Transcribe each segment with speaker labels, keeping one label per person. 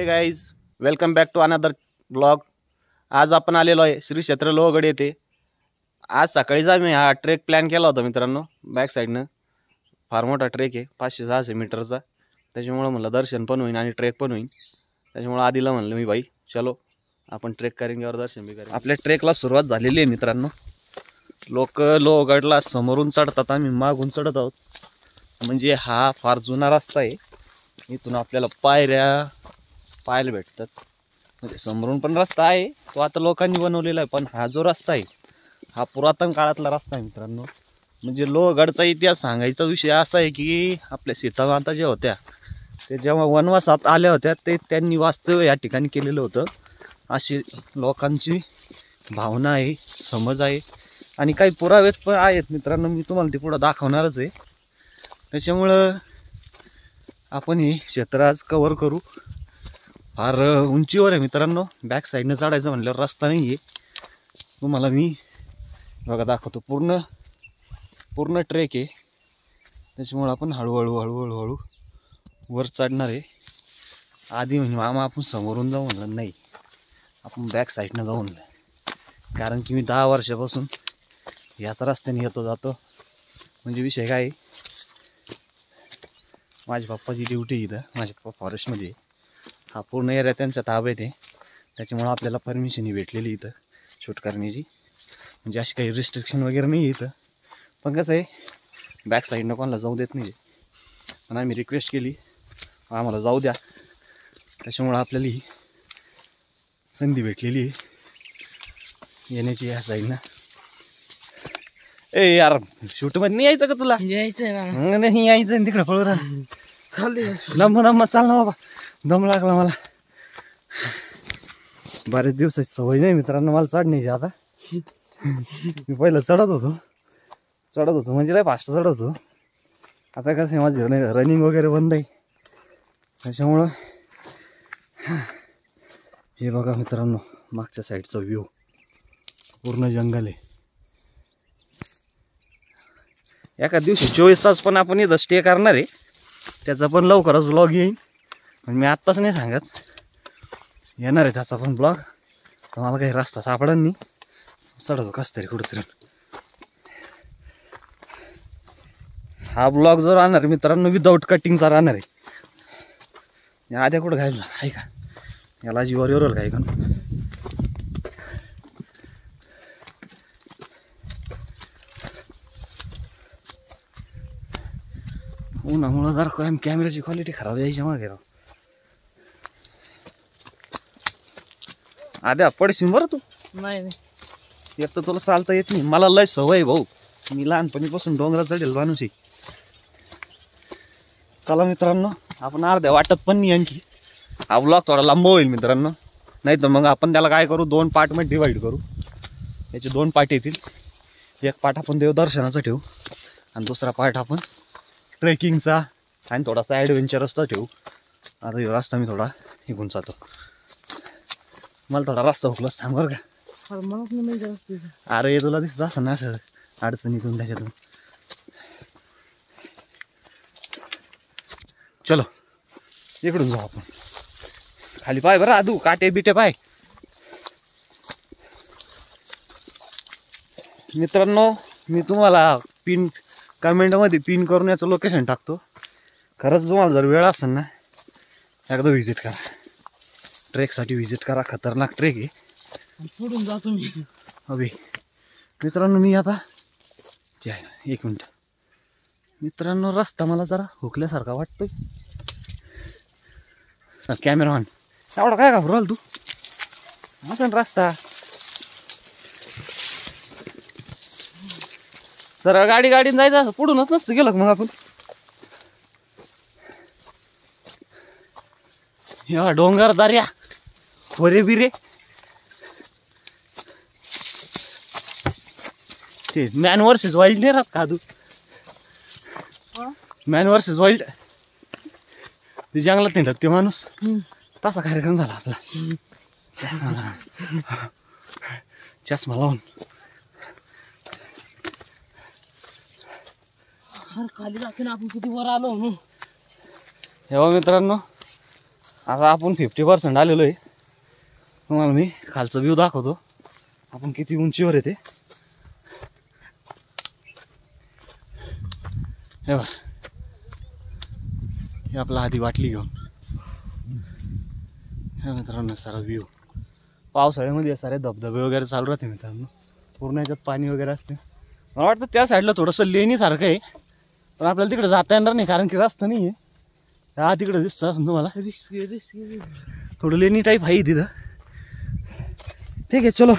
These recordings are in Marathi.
Speaker 1: हे guys, welcome back to another blog. आज आपण आलेलो आहे श्री क्षेत्र लोहगड येथे। आज सकाळीच आम्ही हा ट्रेक प्लॅन केला होता मित्रांनो। बॅक साईडनं फार मोठा ट्रेक आहे, 500-600 मीटरचा। त्याच्यामुळे म्हणलं दर्शन पण होईल आणि ट्रेक पण होईल। त्याच्यामुळे आधीला म्हणलं मी, भाई चलो आपण ट्रेक करेंगे और दर्शन भी करेंगे। आपल्या ट्रेकला सुरुवात झालेली आहे मित्रांनो। लोक लोहगडला समोरून चढतात, आम्ही मागून चढत आहोत। म्हणजे हा फार जुना रस्ता आहे, इथून आपल्याला पायऱ्या पाहायला भेटतात। म्हणजे समोरून पण रस्ता आहे, तो आता लोकांनी बनवलेला आहे, पण हा जो रस्ता आहे हा पुरातन काळातला रस्ता आहे मित्रांनो। म्हणजे लोहगडचा इतिहास सांगायचा विषय असा आहे की आपल्या सीतामाता ज्या होत्या ते जेव्हा वनवासात आल्या होत्या ते त्यांनी वास्तव्य या ठिकाणी केलेलं होतं, अशी लोकांची भावना आहे, समज आहे। आणि काही पुरावे पण आहेत मित्रांनो, मी तुम्हाला ते पुढे दाखवणारच आहे। त्याच्यामुळं आपण हे क्षेत्र आज कव्हर करू। फार उंचीवर आहे मित्रांनो, बॅक साईडनं चढायचं म्हणल्यावर रस्ता नाही आहे। तुम्हाला मी बघा दाखवतो, पूर्ण ट्रेक आहे। त्याच्यामुळं आपण हळूहळू वर चढणार आहे। आधी म्हणजे मामा आपण समोरून जाऊ म्हणलं, नाही आपण बॅक साईडनं जाऊ म्हणलं, कारण की मी 10 वर्षापासून याच रस्त्याने येतो जातो। म्हणजे विषय काय, माझ्या पप्पाची ड्युटी इथं, माझे पप्पा फॉरेस्टमध्ये आहे। हा पूर्ण एरिया त्यांच्या ताब्यात आहे, त्याच्यामुळं आपल्याला परमिशन भेटलेली इथं शूट करण्याची। म्हणजे अशी काही रिस्ट्रिक्शन वगैरे नाही आहे इथं, पण कसं आहे बॅक साईडनं कोणाला जाऊ देत नाही। पण आम्ही रिक्वेस्ट केली आम्हाला जाऊ द्या, त्याच्यामुळं आपल्याला ही संधी भेटलेली आहे येण्याची या साईडनं। ए यार, शूटमध्ये नाही यायचं का तुला?
Speaker 2: यायचंय ना,
Speaker 1: नाही यायचं, तिकडे पळू राहा। नम चाल ना बाबा, दम लागला मला। बरेच दिवसाची सवय नाही मित्रांनो मला चढण्याची। आता मी पहिलं चढत होतो म्हणजे लय फास्ट चढत होतो। आता कसं आहे माझी रनिंग वगैरे बंद आहे, त्याच्यामुळं हे बघा मित्रांनो मागच्या साईडचा व्ह्यू, पूर्ण जंगल आहे। एका दिवशी 24 तास पण आपण इथं स्टे करणार आहे, त्याचा पण लवकरच ब्लॉग येईल। पण मी आत्ताच नाही सांगत, येणार आहे त्याचा पण ब्लॉग। तर मला काही रस्ता सापडा नाही, चढतो कस तरी कुठंतरी। हा ब्लॉग जो राहणार मित्रांनो विदाऊट कटिंगचा राहणार आहे। आद्या कुठं घायला आहे का, याला जीवर येईल काय का। उन्हामुळं जरा कॅमेराची क्वालिटी खराब यायची मागे राव। आद्या पडशील बरं तू।
Speaker 2: नाही
Speaker 1: एक तर तुला चालता येत नाही, मला लय सवय आहे भाऊ, मी लहानपणीपासून डोंगरात चढेल माणूस आहे। चला मित्रांनो, आपण अर्ध्या वाटत पण नाही आणखी। हा ब्लॉग थोडा लांब होईल मित्रांनो, नाही तर मग आपण त्याला काय करू, 2 पार्टमध्ये डिवाइड करू। याचे 2 पार्ट येतील, एक पार्ट आपण देवदर्शनाचा ठेवू आणि दुसरा पार्ट आपण ट्रेकिंगचा आणि थोडासा ॲडव्हेंचरसचा ठेवू। आता हे रस्ता मी थोडा निघून जातो, मला थोडा रस्ता हुकला सांग बरं का। अरे तुला दिसत असं ना असं अडचणीतून त्याच्यातून। चलो इकडून जाऊ आपण, खाली पाय बरं आदू, काटे बिटे पाय। मित्रांनो मी तुम्हाला कमेंटमध्ये पिन करून याचं लोकेशन टाकतो। खरंच तुम्हाला जर वेळ असेल ना एकदा व्हिजिट करा, ट्रेकसाठी व्हिजिट करा। खतरनाक ट्रेक आहे,
Speaker 2: पुढून जातो मी
Speaker 1: अभि। मित्रांनो मी आता एक मिनिट मित्रांनो, रस्ता मला जरा हुकल्यासारखा वाटतोय। कॅमेरामॅन एवढा काय घाबरवाल तू, असं रस्ता जरा गाडीने जायचं असं पुढूनच नसतं गेलं मग आपण। या डोंगर दर्या खोरे बिरे, ते मॅन वर्सेस वाईल्ड नाही राहत का तू, मॅन वर्सेस वाईल्ड, ते जंगलात नाही ते माणूस, तसा कार्यक्रम झाला आपला। चष्मा लावून
Speaker 2: खाली जातो ना आपण, किती वर आलो।
Speaker 1: हे मित्रांनो आता आपण 50% आलेलो आहे. तुम्हाला मी खालचा व्ह्यू दाखवतो आपण किती उंचीवर येते. हे बघा, हे आपला आधी बाटली घेऊन हे मित्रांनो सारा व्ह्यू. पावसाळ्यामध्ये सारे धबधबे वगैरे चालू राहते मित्रांनो. पूर्ण याच्यात पाणी वगैरे असते. मला वाटतं त्या साईडला थोडंसं लेणीसारखं आहे, पण आपल्याला तिकडे जाता येणार नाही कारण की रस्ता नाही आहे. हा तिकडे दिसतं असं तुम्हाला थोडं लेणी टाईप आहे तिथं. ठीक आहे चलो.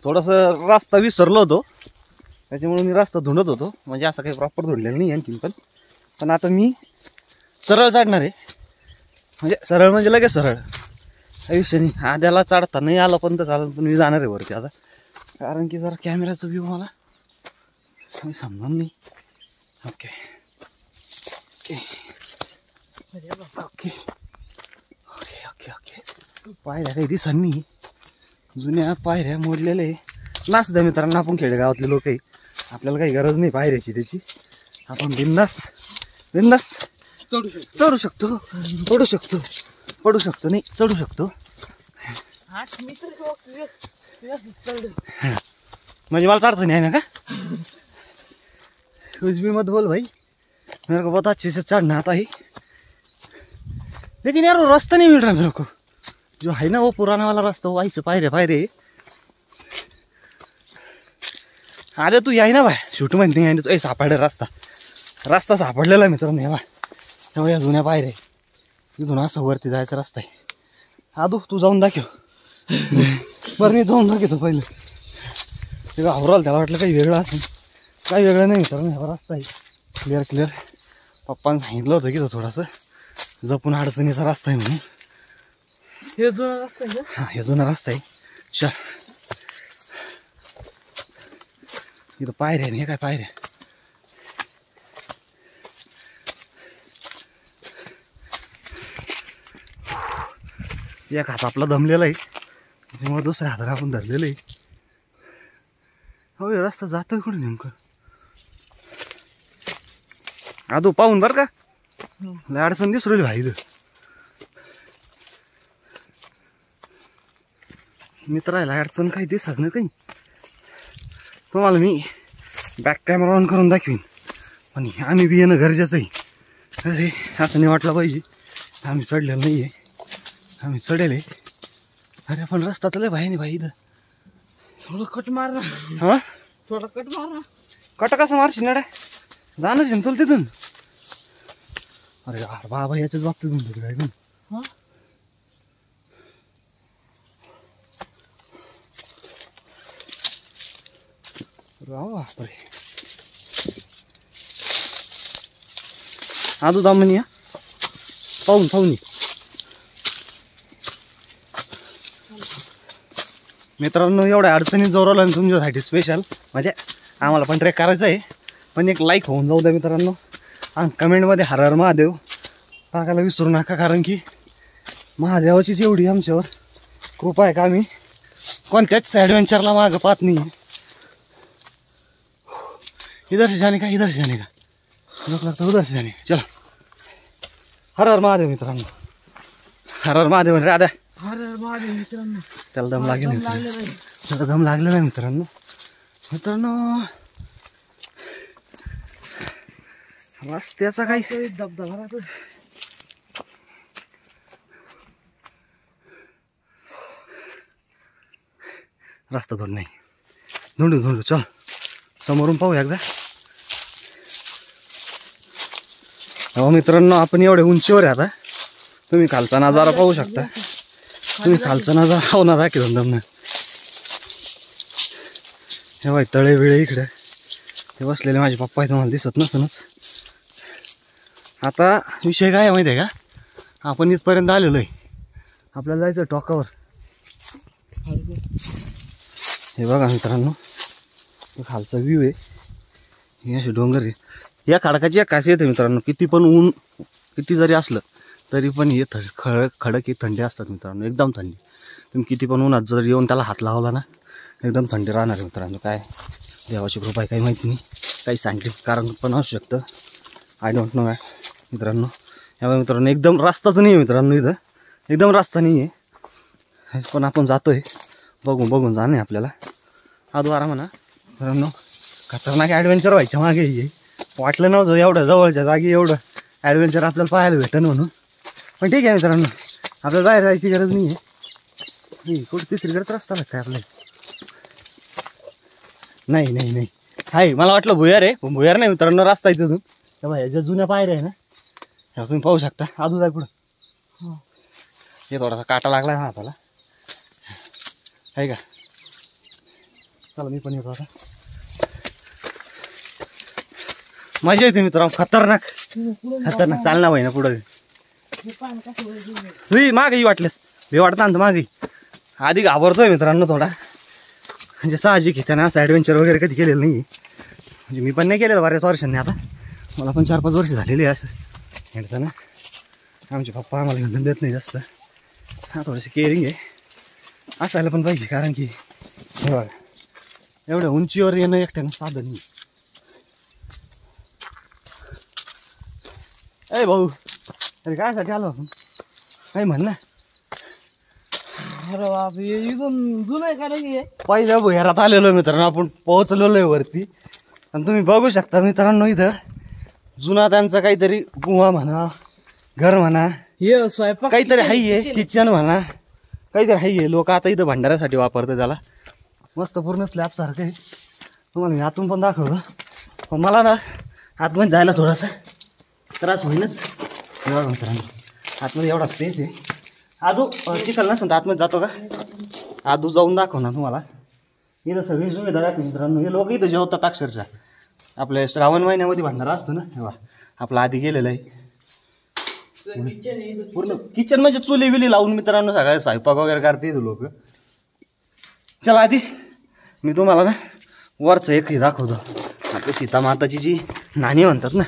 Speaker 1: थोडंसं रस्ता विसरलो होतो त्याच्यामुळे मी रस्ता धुंडत होतो. म्हणजे असं काही प्रॉपर धुंडलेलं नाही आणखीन पण आता मी सरळ चढणार आहे. म्हणजे सरळ म्हणजे लगेच सरळ आयुष्य नाही. आद्याला चढता नाही आलं पण तर चालेल, पण मी जाणार आहे वरती आता कारण की जरा कॅमेराचा व्ह्यू मला समजणार नाही. Okay okay okay okay okay okay. पायऱ्या काही दिसत नाही, जुन्या पायऱ्या मोडलेल्या आहे. नाच द्या मित्रांनो, आपण खेडेगावातले लोक आहे, आपल्याला काही गरज नाही पायऱ्याची त्याची. आपण बिंदास बिंदास चढू शकतो पडू शकतो पडू शकतो नाही चढू शकतो. म्हणजे मला चढ़ता नहीं है ना का? कुछ भी मत बोल भाई, मेरे को बहुत अच्छे से चढ़ना आता है, लेकिन यार वो रास्ता नहीं मिल रहा मेरे को. जो है ना वो पुराना वाला रास्ता, वो ऐसे पायरे पायरे. अरे तू याय ना भाई शूट म्हणते नाही तो सापडला रस्ता सापडलेला मित्रांनो. तेव्हा या जुन्या पायरे इथून असं वरती जायचा रस्ता आहे. आदू तू जाऊन दाखव. बरं मी जाऊन दाखवतो पहिलं. ते घाबराल, त्याला वाटलं काही वेगळं असेल, काही वेगळं नाही मित्रांनो. हा रस्ता आहे क्लिअर क्लिअर. पप्पानं सांगितलं होतं की तो थोडासा जपून अडचणीचा रस्ता आहे म्हणून.
Speaker 2: हे जुना रस्ता आहे.
Speaker 1: हा हे जुना रस्ता आहे. चल इथं पायऱ्या नाही, हे काय पायऱ्या. एक हात आपला दमलेला आहे त्याच्यामुळे दुसऱ्या हाताला आपण धरलेलं आहे. हो रस्ता जातोय कुठे नेमकं आदू पाहून बरं का. लय अडचण दिसू राहिली भाई. मित्राला अडचण काही दिसत नाही काही. तुम्हाला मी बॅक कॅमेरा ऑन करून दाखवीन, पण आम्ही बी येणं गरजेचं आहे. कसे असं नाही वाटलं पाहिजे आम्ही चढलेलं नाही आहे, आम्ही चढेल. अरे पण रस्ता तर लय भाई नाही भाई. इथं
Speaker 2: थोडं कट मार ना.
Speaker 1: हा
Speaker 2: थोडं कट मार ना.
Speaker 1: कट कसं मारशील ना जाणं चल तिथून. अरे यार बाबा याच्याच बाबतीत म्हणतो काय पण.
Speaker 2: हा
Speaker 1: बापरे आजू दामनी या पाहून ये. मित्रांनो एवढ्या अडचणीत जोरवलं आणि तुमच्यासाठी स्पेशल म्हणजे आम्हाला पण ट्रेक करायचं आहे, पण एक लाईक होऊन जाऊ द्या मित्रांनो. आणि कमेंटमध्ये हर हर महादेव टाकायला विसरू नका, कारण की महादेवाचीच एवढी आमच्यावर कृपा आहे का आम्ही कोणत्याच ॲडव्हेंचरला मागं पाहत नाही. इधर से जाने का लोक लगता उधर से जाने का. चला हर हर महादेव मित्रांनो, हर हर महादेव. राधा
Speaker 2: अरे महादेव मित्रांनो,
Speaker 1: त्याला दम लागेल त्याला दम लागलेला आहे मित्रांनो. रस्त्याचा काही
Speaker 2: धबधबा राहतो.
Speaker 1: रस्ता धोंड नाही. धोंडू चल समोरून पाहू एकदा. हो मित्रांनो आपण एवढे उंचीवर आहे आता. तुम्ही खालचा नजारा पाहू शकता. तुम्ही खालचा नजारा पाहू ना की धमधम. हे बाई तळे बिळे इकडे ते बसलेले माझे पप्पा आहे, तुम्हाला दिसत नसनच. आता विषय काय आहे माहिती आहे का, आपण इथपर्यंत आलेलो आहे, आपल्याला जायचं टॉकावर. हे बघा मित्रांनो खालचा व्ह्यू आहे. हे असे डोंगर आहे. या खडकाची एक खासियत आहे मित्रांनो, किती पण ऊन किती जरी असलं तरी पण हे खडक ही थंडी असतात मित्रांनो, एकदम थंडी. तुम्ही किती पण उन्हात जर येऊन त्याला हात लावला ना एकदम थंडी राहणार आहे मित्रांनो. काय देवाची कृपा आहे काही माहिती नाही, काही सायंटिफिक कारण पण असू शकतं, आय डोंट नो मित्रांनो.
Speaker 3: ह्या मित्रांनो एकदम रस्ताच नाही आहे मित्रांनो, इथं एकदम रस्ता नाही आहे, पण आपण जातोय बघून जाणे आपल्याला. आदवारा म्हणा मित्रांनो, खतरनाक ॲडव्हेंचर व्हायच्या मागे ये वाटलं नव्हतं एवढं जवळच्या जागी एवढं ॲडव्हेंचर आपल्याला पाहायला भेटेल म्हणून. पण ठीक आहे मित्रांनो, आपल्याला बाहेर जायची गरज नाही आहे. कुठं तिसरीकडेच रस्ता लागतं आपल्याला. नाही आहे, मला वाटलं भुयार आहे, पण भुयार नाही मित्रांनो, रस्ता आहे तिथून. तेव्हा ह्या ज्या जुन्या पायऱ्या आहे ना, ह्या तुम्ही पाहू शकता. अजून जाय पुढं, हे थोडासा काटा लागला ना हाताला, आहे का. चला मी पण येतो आता. मजा येते मित्रांनो, खतरनाक चालना भाई ना पुढं. सुई मागही वाटलेस हे वाटतं ना मागे. आधी घाबरतोय मित्रांनो थोडा, म्हणजे साहजिक आहे, त्यानं असं ॲडव्हेंचर वगैरे कधी केलेलं नाही. म्हणजे मी पण नाही केलेलं बऱ्याच वर्षांनी, आता मला पण 4-5 वर्ष झालेली आहे असं खेळताना. आमचे पप्पा आम्हाला घेऊन देत नाही जास्त. हा थोडंसं केअरिंग आहे, असायला पण पाहिजे, कारण की हे बघा एवढ्या उंचीवर येणं एकट्यानं साधन नाही. ए भाऊ, अरे कायसाठी आलो आपण, काही म्हण ना.
Speaker 2: अरे बाप, इथून जुनं आहे का नाही?
Speaker 3: पहिल्या भुयारात आलेलो मित्रांनो, आपण पोहोचलेलो आहे वरती. आणि तुम्ही बघू शकता मित्रांनो, इथं जुना त्यांचा काहीतरी गुहा म्हणा, घर म्हणा,
Speaker 2: हे स्वयंपाक
Speaker 3: काहीतरी आहे, किचन म्हणा, काहीतरी आहे. लोक आता इथं भंडाऱ्यासाठी वापरतात त्याला. मस्त पूर्ण स्लॅब सारखं आहे. तुम्हाला मी आतून पण दाखवतो, पण मला ना आतमध्ये जायला थोडासा त्रास होईलच. बघा मित्रांनो, आतमध्ये एवढा स्पेस आहे. आदू चिखल नसेल तर आतमध्ये जातो का, आदू जाऊन दाखव ना तुम्हाला. इथं सगळी सुविधा राहते मित्रांनो. हे लोक इथं जेवतात अक्षरशः. आपल्या श्रावण महिन्यामध्ये भंडारा असतो ना, हे आपला आधी गेलेला आहे. पूर्ण किचन म्हणजे चुली बिली लावून मित्रांनो सगळ्या स्वयंपाक वगैरे करते इथं लोक. चला आधी मी तुम्हाला ना वरचं एक हे दाखवतो, आपल्या सीता माताची जी नाणी म्हणतात ना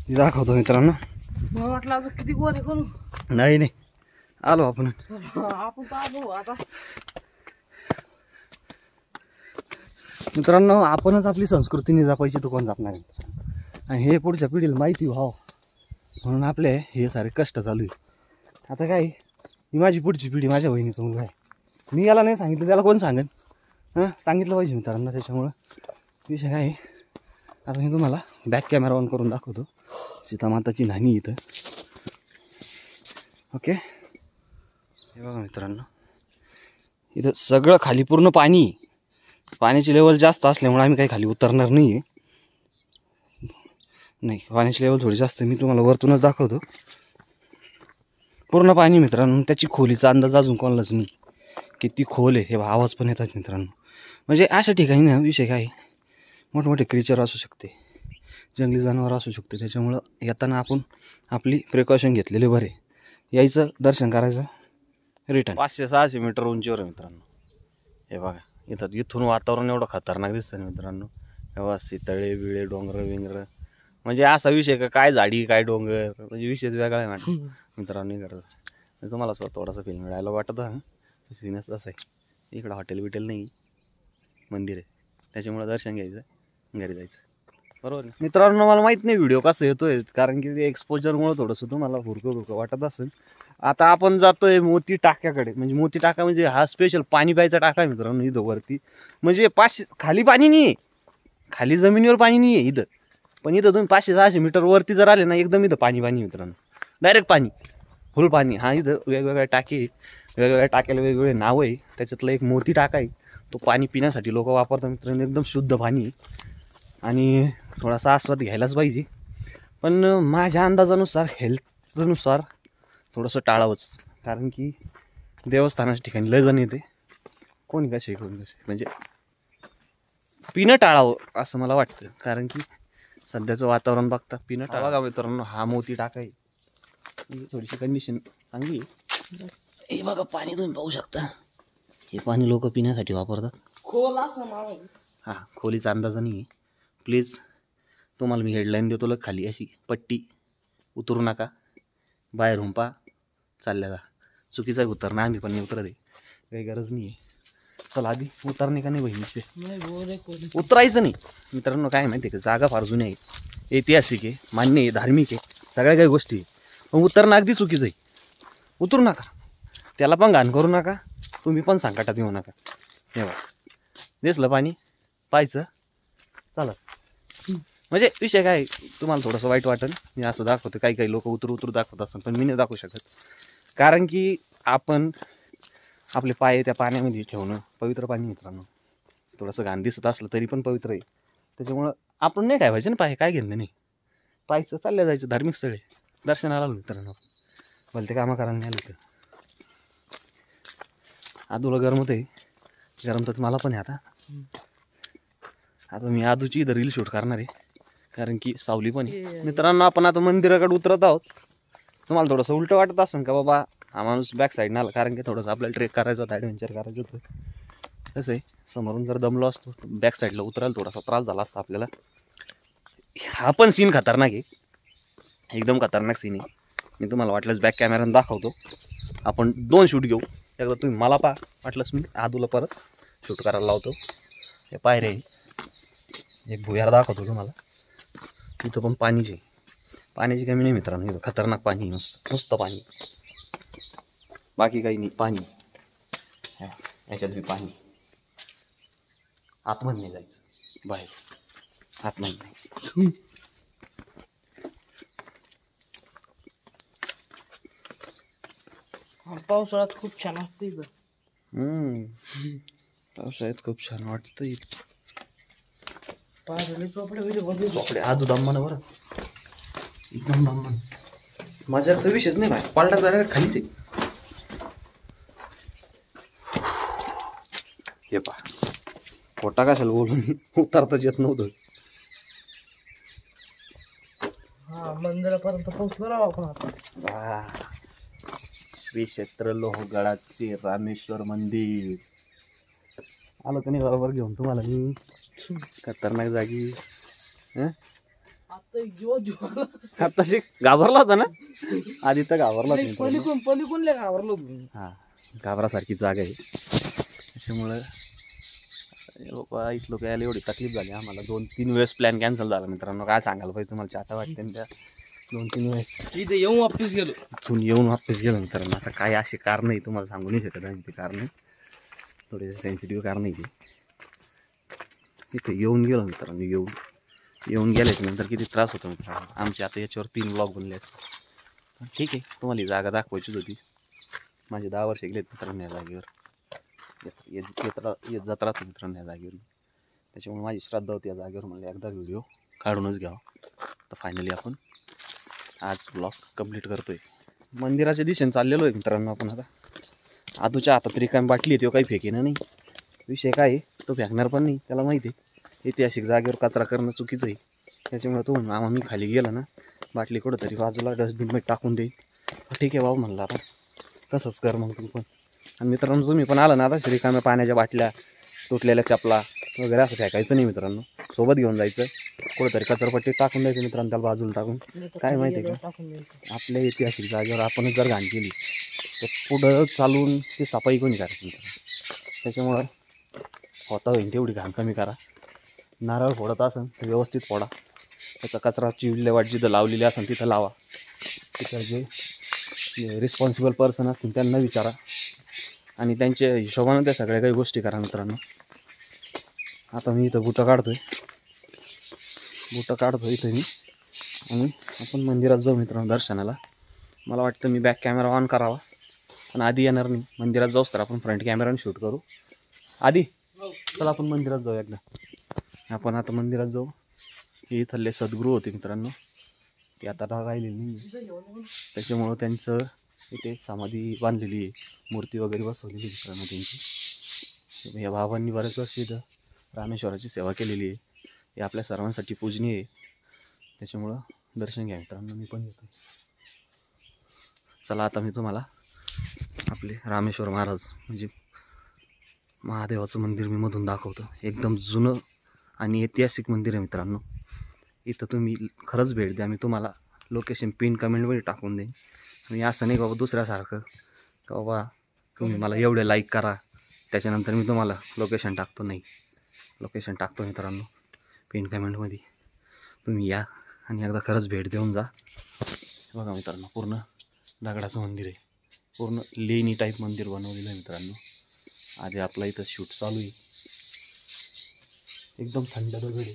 Speaker 3: ती दाखवतो मित्रांनो.
Speaker 2: मला वाटलं अजून किती गोरे करू.
Speaker 3: नाही आलो आपण.
Speaker 2: आपण तर आलो आता.
Speaker 3: मित्रांनो, आपणच आपली संस्कृती जपायची, तो कोण जपणार आहे. आणि हे पुढच्या पिढीला माहिती व्हावं म्हणून आपले हे सारे कष्ट चालू आहे. आता काय, ही माझी पुढची पिढी, माझ्या बहिणीचा मुलगा आहे. मी याला नाही सांगितलं त्याला कोण सांगेन. सांगितलं पाहिजे मित्रांनो. त्याच्यामुळं विषय काय आहे, आता मी तुम्हाला बॅक कॅमेरा ऑन करून दाखवतो. सीतामाताची नाणी इथं. ओके, हे बघा मित्रांनो, इथं सगळं खाली पूर्ण पाणी. पाण्याची लेवल जास्त असल्यामुळे आम्ही काही खाली उतरणार नाही आहे. नाही, पाण्याची लेवल थोडी जास्त. मी तुम्हाला वरतूनच दाखवतो. पूर्ण पाणी मित्रांनो. त्याची खोलीचा अंदाज अजून कोणालाच नाही किती खोल आहे. हे आवाज पण येतात मित्रांनो. म्हणजे अशा ठिकाणी ना विषय काय, मोठमोठे क्रिचर असू शकते, जंगली जनावर असू शकते. त्याच्यामुळं येताना आपण आपली प्रिकॉशन घेतलेले बरे. यायचं, दर्शन करायचं, रिटर्न. 500-600 मीटर उंचीवर आहे मित्रांनो. हे बघा, इथून वातावरण एवढं खतरनाक दिसतं ना मित्रांनो. तेव्हा तळे बिळे, डोंगर बिंगर, म्हणजे असा विषय का काय झाडी काय डोंगर, म्हणजे विषयच वेगळा आहे माझा मित्रांनो. इकडं तुम्हाला थोडासा फिल्म मिळायला वाटतं. सीनच असं आहे, इकडं हॉटेल बिटेल नाही, मंदिर आहे. त्याच्यामुळं दर्शन घ्यायचं, घरी जायचं. बरोबर ना मित्रांनो. मला माहीत नाही व्हिडिओ कसा येतोय, कारण की एक्सपोजरमुळं थोडंसं तुम्हाला हुरकं वाटत असेल. आता आपण जातोय मोती टाक्याकडे. म्हणजे मोती टाका म्हणजे हा स्पेशल पाणी प्यायचा टाका आहे मित्रांनो इथं वरती. म्हणजे 500 खाली पाणी नाही आहे, खाली जमिनीवर पाणी नाही आहे इथं. पण इथं तुम्ही 500-600 मीटर वरती जर आले ना, एकदम इथं पाणी मित्रांनो, डायरेक्ट पाणी, फुल पाणी. हा इथं वेगवेगळ्या टाके, वेगवेगळ्या टाक्याला वेगवेगळे नावं आहे. त्याच्यातलं एक मोती टाका आहे, तो पाणी पिण्यासाठी लोक वापरतात मित्रांनो. एकदम शुद्ध पाणी आणि थोडासा आस्वाद घ्यायलाच पाहिजे. पण माझ्या अंदाजानुसार, हेल्थनुसार थोडंसं टाळावंच, कारण की देवस्थानाच्या ठिकाणी लय जण येते, कोणी कसे म्हणजे पिणं टाळावं असं मला वाटतं. कारण की सध्याचं वातावरण बघता पिणं टाळा. बघा मित्रांनो, हा मोती टाका आहे, थोडीशी कंडिशन चांगली आहे. हे बघा पाणी तुम्ही पाहू शकता. हे पाणी लोक पिण्यासाठी वापरतात.
Speaker 2: खोल असं मला.
Speaker 3: हा, खोलीचा अंदाज नाही आहे. प्लीज तुम्हाला मी हेडलाईन देतो, लग खाली अशी पट्टी, उतरू नका, बाहेर हुंपा, चालल्या जा. चुकीचं आहे उतरणं, आम्ही पण नाही उतरत आहे, काही गरज नाही आहे. चला आधी उतरणे का नाही बहिणीचे, उतरायचं नाही मित्रांनो. काय माहिती आहे का, जागा फार जुनी आहे, ऐतिहासिक आहे, मान्य आहे, धार्मिक आहे, सगळ्या काही गोष्टी आहे.
Speaker 1: मग उतरणं अगदी चुकीचं आहे. उतरू नका, त्याला पण घाण करू नका, तुम्ही पण संकटात येऊ नका. हे बघा दिसलं पाणी पाहायचं चालत. म्हणजे विषय काय, तुम्हाला थोडंसं वाईट वाटेल मी असं दाखवतो, काही काही लोक उतरू दाखवत असतात, पण मी नाही दाखवू शकत. कारण की आपण आपले पाय त्या पाण्यामध्ये ठेवणं पवित्र पाणी मित्रांनो. थोडंसं घाण दिसत असलं तरी पण पवित्र आहे. त्याच्यामुळं आपण नाही ठेवायचं ना पाय, काय घेणं नाही. पाहायचं चालल्या जायचं, धार्मिक स्थळे दर्शनाला आलो मित्रांनो. भलते कामं करायला नाही आलं तर. आदूला गरम होते, गरम तर मला पण आहे. आता मी आदूची इथं रील शूट करणार आहे, कारण की सावली पण आहे. मित्रांनो आपण आता मंदिराकडे उतरत आहोत. तुम्हाला थोडंसं उलटं वाटत असेल का बाबा हा माणूस बॅक साईडनं आला, कारण की थोडंसं आपल्याला ट्रेक करायचं होतं, ॲडव्हेंचर करायचं होतं. कसं आहे, समोरून जर दमलो असतो बॅक साईडला उतरायला थोडासा त्रास झाला असता आपल्याला. हा पण सीन खतरनाक आहे, एकदम खतरनाक सीन आहे. मी तुम्हाला वाटलंच बॅक कॅमेरानं दाखवतो. आपण 2 शूट घेऊ. एकदा तुम्ही मला पहा, वाटलंच मी आदूला परत शूट करायला लावतो. हे पायरे, एक भुयार दाखवतो तुम्हाला. इथं पण पाणीचे, पाण्याची कमी नाही मित्रांनो. इथं खतरनाक पाणी, नुसतं पाणी, बाकी काही नाही. पाणी याच्यात बी पाणी. आतमध्ये नाही जायचं, बाहेर आतमध्ये नाही.
Speaker 2: पावसाळ्यात खूप छान वाटतं इथं.
Speaker 1: पावसाळ्यात खूप छान वाटतं.
Speaker 2: पाहिजे चोपडे बिले बघले.
Speaker 1: चोपडे आदू दम्मान बरं, एकदम दम्मान. मजाकचा विषयच नाही बाय, पालटा जायला खालीच आहे. हे पहा, खोटा कशाला बोलून उतरताच येत नव्हतं.
Speaker 2: हा मंदिरापर्यंत पोहोचलो राव आपण आता.
Speaker 1: श्री क्षेत्र लोहगडाचे रामेश्वर मंदिर आलो का नाही बरोबर घेऊन तुम्हाला मी. खतरनाक जागी.
Speaker 2: आता जीव
Speaker 1: आताशी घाबरला होता ना, आधी तर घाबरला होता.
Speaker 2: पलीकडून लय घाबरलो.
Speaker 1: हा, घाबरासारखी जागा आहे. त्याच्यामुळं बाबा इथलं काय एवढी तकलीफ झाली आम्हाला. 2-3 वेळेस प्लॅन कॅन्सल झाला मित्रांनो. काय सांगायला पाहिजे तुम्हाला, चाटा वाटते त्या 2-3 वेळेस
Speaker 2: इथे येऊन वापस गेलो,
Speaker 1: इथून येऊन वापस गेलो मित्रांनो. आता काय असे कारण आहे तुम्हाला सांगू नाही शकत आम्ही. ते कारण थोडेसे सेन्सिटिव्ह कारण आहे ते. इथे येऊन गेलो मित्रांनो. येऊन गेल्याच्या नंतर किती त्रास होतो मित्रांनो. आमचे आता याच्यावर 3 ब्लॉग बनले असते. ठीक आहे, तुम्हाला ही जागा दाखवायचीच होती. माझे 10 वर्ष गेलेत मित्रांनो या जागेवर. येत जात राहतो मित्रांनो या जागेवर. त्याच्यामुळे माझी श्रद्धा होती या जागेवर, म्हणलं एकदा व्हिडिओ काढूनच घ्यावा. तर फायनली आपण आज ब्लॉग कंप्लीट करतोय. मंदिराच्या दिशेने चाललेलो आहे मित्रांनो आपण. आता आदूच्या हातात रिकामी बाटली आहे, तो काही फेकेना नाही. विषय काय आहे, तो फेकणार पण नाही. त्याला माहिती आहे ऐतिहासिक जागेवर कचरा करणं चुकीचं आहे. त्याच्यामुळे तो मामा मी खाली गेला ना, बाटली कुठंतरी बाजूला डस्टबिनमध्ये टाकून देईल. ठीक आहे बाबा म्हणलं, आता तसंच कर मग तुम्ही पण. आणि मित्रांनो तुम्ही पण आला ना आता, रिकाम्या पाण्याच्या बाटल्या, तुटलेल्या चपला वगैरे असं फेकायचं नाही मित्रांनो. सोबत घेऊन जायचं, कुठंतरी कचरपट्टी टाकून द्यायचं मित्रांनो, त्याला बाजूला टाकून. काय माहिती आहे का, आपल्या ऐतिहासिक जागेवर आपणच जर घाण केली तर पुढं चालून ती सफाई कोणी करायची मित्रांनो. त्याच्यामुळं होता होईल तेवढी घाण कमी करा. नारळ फोडत असेल तर व्यवस्थित फोडा. त्याचा कचराची विल्हेवाट जिथं लावलेली असेल तिथं लावा. तिथं जे रिस्पॉन्सिबल पर्सन असतील त्यांना विचारा, आणि त्यांच्या हिशोबानं त्या सगळ्या काही गोष्टी करा मित्रांनो. आता मी इथं बुटं काढतो इथं मी, आणि आपण मंदिरात जाऊ मित्रांनो दर्शनाला. मला वाटतं मी बॅक कॅमेरा ऑन करावा, पण आधी येणार नाही. मंदिरात जाऊच तर आपण फ्रंट कॅमेराने शूट करू आधी. चला आपण मंदिरात जाऊ एकदा. आपण आता मंदिरात जाऊ. हे इथले सद्गुरू होते मित्रांनो, ते आता राहिलेली नाही. त्याच्यामुळं त्यांचं इथे समाधी बांधलेली आहे, मूर्ती वगैरे बसवलेली मित्रांनो त्यांची. या बाबांनी बऱ्याच वर्ष इथं रामेश्वराची सेवा केलेली आहे. हे आपल्या सर्वांसाठी पूजनीय आहे. त्याच्यामुळं दर्शन घ्या मित्रांनो, मी पण येतो. चला आता मी तुम्हाला आपले रामेश्वर महाराज म्हणजे महादेवाचं मंदिर मी मधून दाखवतो. एकदम जुनं आणि ऐतिहासिक मंदिर आहे मित्रांनो. इथं तुम्ही खरंच भेट द्या. मी तुम्हाला लोकेशन पिन कमेंटमध्ये टाकून देईन. मी असं नाही बाबा दुसऱ्यासारखं का बाबा तुम्ही मला एवढे लाईक करा त्याच्यानंतर मी तुम्हाला लोकेशन टाकतो. नाही, लोकेशन टाकतो मित्रांनो पिन कमेंटमध्ये. तुम्ही या आणि एकदा खरंच भेट देऊन जा. बघा मित्रांनो, पूर्ण दगडाचं मंदिर आहे, पूर्ण लेणी टाईप मंदिर बनवलेलं आहे मित्रांनो. आधी आपला इथं शूट चालू आहे, एकदम थंड दगड आहे.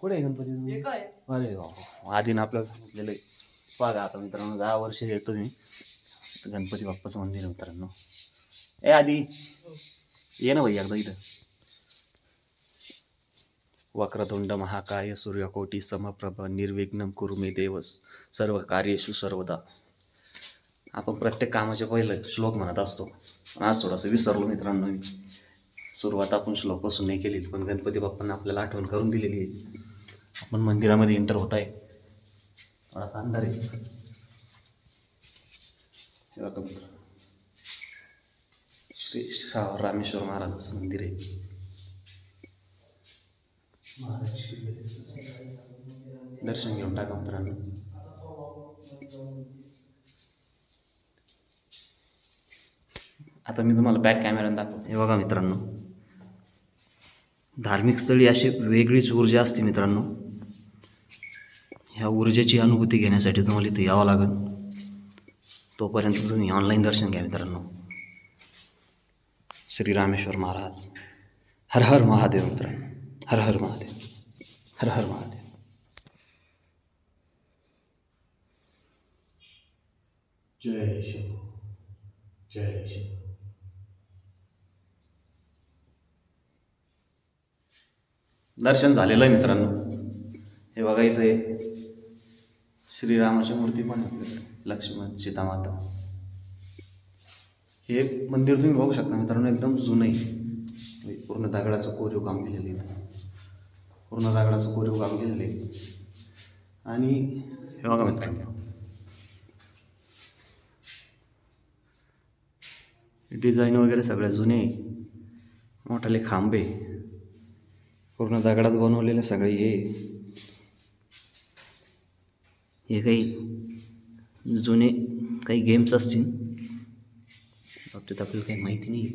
Speaker 1: कुठे आहे गणपती?
Speaker 2: हे काय
Speaker 1: अरे वा, आधीनं आपल्याला सांगितलेलं आहे. बघा आता मित्रांनो, 10 वर्ष येतो मी, गणपती बाप्पाचं मंदिर आहे मित्रांनो. ए आधी ये ना भाई एकदा इथं. वक्रतुंड महाकाय सूर्यकोटी समप्रभ निर्विघ्नं कुरु मे देव सर्व कार्येषु सर्वदा. आपण प्रत्येक कामाच्या पहिलं श्लोक म्हणत असतो, पण आज थोडंसं विसरलो मित्रांनो मी. सुरुवात आपण श्लोकपासून नाही केली, पण गणपती बाप्पांना आपल्याला आठवण करून दिलेली आहे. आपण मंदिरामध्ये एंटर होत आहे, थोडासा अंधार आहे. हे बघा मित्रांनो, श्री रामेश्वर महाराजाचं मंदिर आहे. दर्शन घेऊन टाका मित्रांनो. आता मी तुम्हाला बॅक कॅमेऱ्याने दाखवतो. हे बघा मित्रांनो, धार्मिक स्थळी अशी वेगळीच ऊर्जा असते मित्रांनो. ह्या ऊर्जेची अनुभूती घेण्यासाठी तुम्हाला इथे यावं लागेल. तोपर्यंत तुम्ही ऑनलाईन दर्शन घ्या मित्रांनो. श्री रामेश्वर महाराज. हर हर महादेव मित्रांनो, हर हर महादेव, हर हर महादेव.
Speaker 4: जय शिव, जय शिव.
Speaker 1: दर्शन झालेलं आहे मित्रांनो. हे बघा इथे श्रीरामाची मूर्ती पण आहे, लक्ष्मण सीतामाता. हे मंदिर तुम्ही बघू शकता मित्रांनो, एकदम जुनं आहे. पूर्ण दगडाचं कोरीव काम केलेलं आहे, पूर्ण दगडाचं कोरीव काम केलेलं आहे. आणि हे बघा मित्रांनो, डिझाईन वगैरे सगळ्या जुने, मोठाले खांबे, पूर्ण दगडात बनवलेले सगळे. हे काही जुने काही गेम्स असतील, बाबतीत आपल्याला काही माहिती नाही.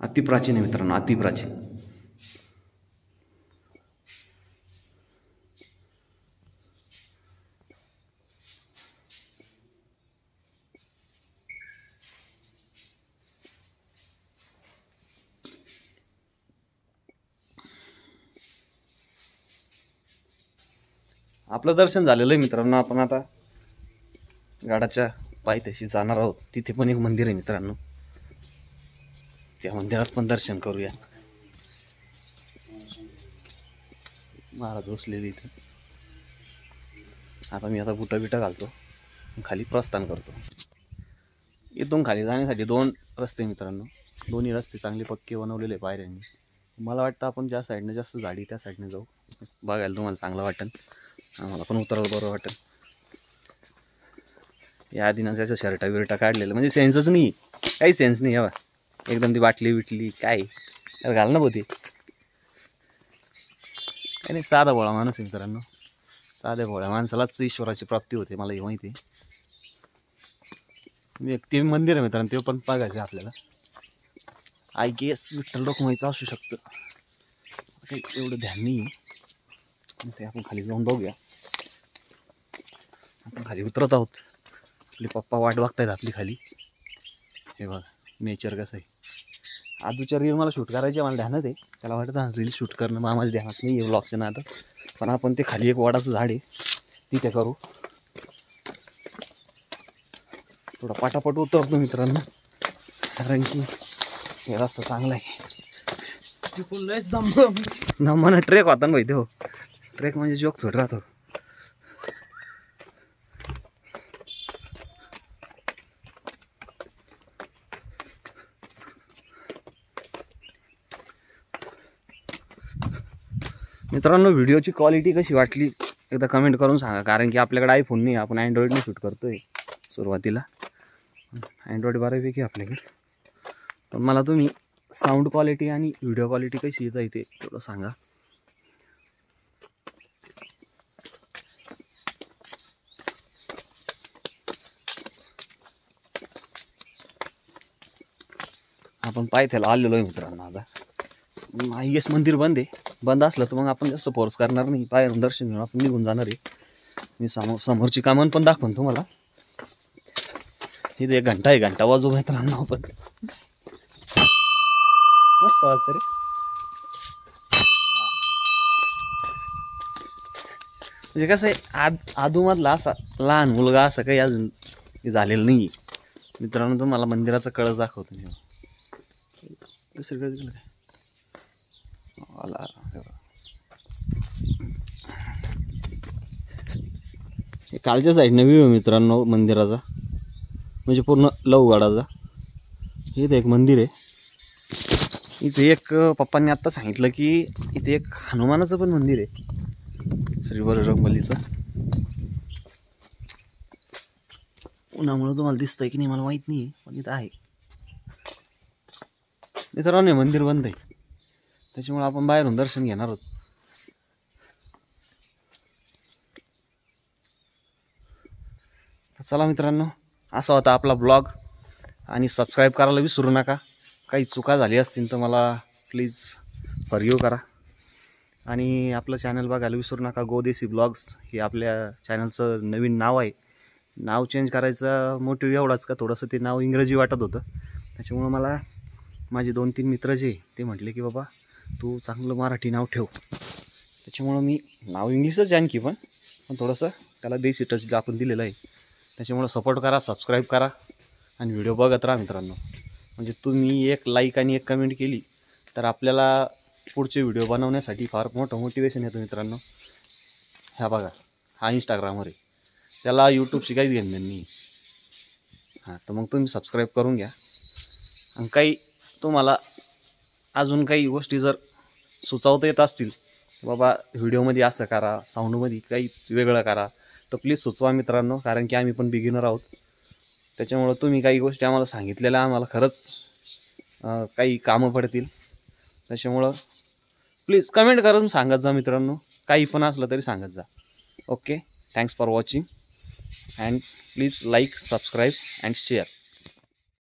Speaker 1: अतिप्राचीन आहे मित्रांनो, अतिप्राचीन. आपलं दर्शन झालेलं आहे मित्रांनो. आपण आता गडाच्या पायथ्याशी जाणार आहोत. तिथे पण एक मंदिर आहे मित्रांनो, त्या मंदिरात पण दर्शन करूया. महाराज बसलेले इथे. आता मी बुटा बिटा घालतो, खाली प्रस्थान करतो. इथून खाली जाण्यासाठी 2 रस्ते मित्रांनो, दोन्ही रस्ते चांगले पक्के बनवलेले पायऱ्यांनी. मला वाटतं आपण ज्या साईडने जास्त झाडी त्या साईडने जाऊ, बघायला तुम्हाला चांगलं वाटेल, आम्हाला पण उतरायला बरं वाटेल. या आधी ना त्याचं शर्टा बिर्टा काढलेलं म्हणजे सेन्सच नाही, काही सेन्स नाही. हवा एकदम ती बाटली बिटली काय घाल ना बोती. काही नाही, साधा भोळा माणूस आहे मित्रांनो. साध्या भोळ्या माणसालाच ईश्वराची प्राप्ती होते, मला हे माहिती आहे. ते मंदिर आहे मित्रांनो, ते पण बघायचं आपल्याला. आय गेस विठ्ठल रखुमाईचं असू शकतं, काही एवढं ध्यान नाही. ते आपण खाली जाऊन बघूया. आपण खाली उतरत आहोत. आपले पप्पा वाट बघतायत आपली खाली. हे बघा नेचर कसं आहे. आजूच्या रील मला शूट करायची, मला ध्यानात आहे. त्याला वाटतं रील शूट करणं माझ्या ध्यानात नाही आहे ब्लॉगच्या नातं. पण आपण ते खाली एक वडाचं झाड आहे तिथे करू. थोडा पाटापट उतरतो मित्रांनो, कारण की हे रस्ता चांगला आहे. मला ट्रेक होता ना भाई. तो ट्रेक म्हणजे जोक थोडं राहतो. मित्रांनो, व्हिडिओची क्वालिटी कशी वाटली एकदा कमेंट करून सांगा, कारण की आपल्याकडे आयफोन नाही, आपण अँड्रॉइडने शूट करतोय सुरुवातीला. अँड्रॉइड बऱ्यापैकी आपल्याकडे. पण मला तुम्ही साऊंड क्वालिटी आणि व्हिडिओ क्वालिटी कशी येत आहे ते थोडं सांगा. आपण पायथ्याला आलेलो आहे मित्रांनो. आता
Speaker 3: आय गेस मंदिर बंद आहे. बंद असलं तर मग आपण जास्त फोर्स करणार नाही, बाहेरून दर्शन घेऊन आपण निघून जाणार आहे. मी समोरची कामं पण दाखवून तुम्हाला. इथे 1 घंटा आहे, घंटा वाजू मित्रांनो. आपण मस्त वाजतं रे. म्हणजे कसं आहे, आदूमधला असा लहान मुलगा असं काही अजून झालेलं नाही मित्रांनो. तुम्हाला मंदिराचा कळस दाखवतो मी. दुसरीकडे गेलं काय आला. हे कालच्या साईडनं व्ह्यू आहे मित्रांनो मंदिराचा, म्हणजे पूर्ण लवगडाचा. इथे एक मंदिर आहे. इथे एक पप्पांनी आत्ता सांगितलं की इथे एक हनुमानाचं पण मंदिर आहे, श्री बजरंगबलीचं. उन्हामुळे तुम्हाला दिसतंय की नाही मला माहित नाही, पण इथं आहे मित्रांनो. मंदिर बंद आहे, त्याच्यामुळे आपण बाहेरून दर्शन घेणार आहोत. तर चला मित्रांनो, असा होता आपला ब्लॉग. आणि सबस्क्राईब करायला विसरू नका. काही चुका झाली असतील तर मला प्लीज फॉरगिव्ह करा. आणि आपलं चॅनल बघायला विसरू नका. गोदेसी ब्लॉग्स हे आपल्या चॅनलचं नवीन नाव आहे. नाव चेंज करायचा मोटिव्ह एवढाच का थोडंसं ते नाव इंग्रजी वाटत होतं. त्याच्यामुळं मला माझे 2-3 मित्र जे ते म्हटले की बाबा तू चांगलं मराठी नाव ठेव. त्याच्यामुळं मी नाव इंग्लिशच आणखी पण थोडंसं त्याला देशी टच आपण दिलेलं आहे. त्याच्यामुळं सपोर्ट करा, सबस्क्राईब करा आणि व्हिडिओ बघत राहा मित्रांनो. म्हणजे तुम्ही एक लाईक आणि एक कमेंट केली तर आपल्याला पुढचे व्हिडिओ बनवण्यासाठी फार मोठं मोटिवेशन येतं मित्रांनो. ह्या बघा, हा इंस्टाग्रामवर आहे, त्याला यूट्यूबशी काहीच घेणं नाही. हां, तर मग तुम्ही सबस्क्राईब करून घ्या. आणि काही तुम्हाला अजून काही गोष्टी जर सुचवता येत असतील, बाबा व्हिडिओमध्ये असं करा, साऊंडमध्ये काही वेगळं करा, तर प्लीज सुचवा मित्रांनो. कारण की आम्ही पण बिगिनर आहोत. त्याच्यामुळं तुम्ही काही गोष्टी आम्हाला सांगितलेल्या आम्हाला खरंच काही कामं पडतील. त्याच्यामुळं प्लीज कमेंट करून सांगत जा मित्रांनो. काही पण असलं तरी सांगत जा. Okay, thanks for watching and please like, subscribe and share.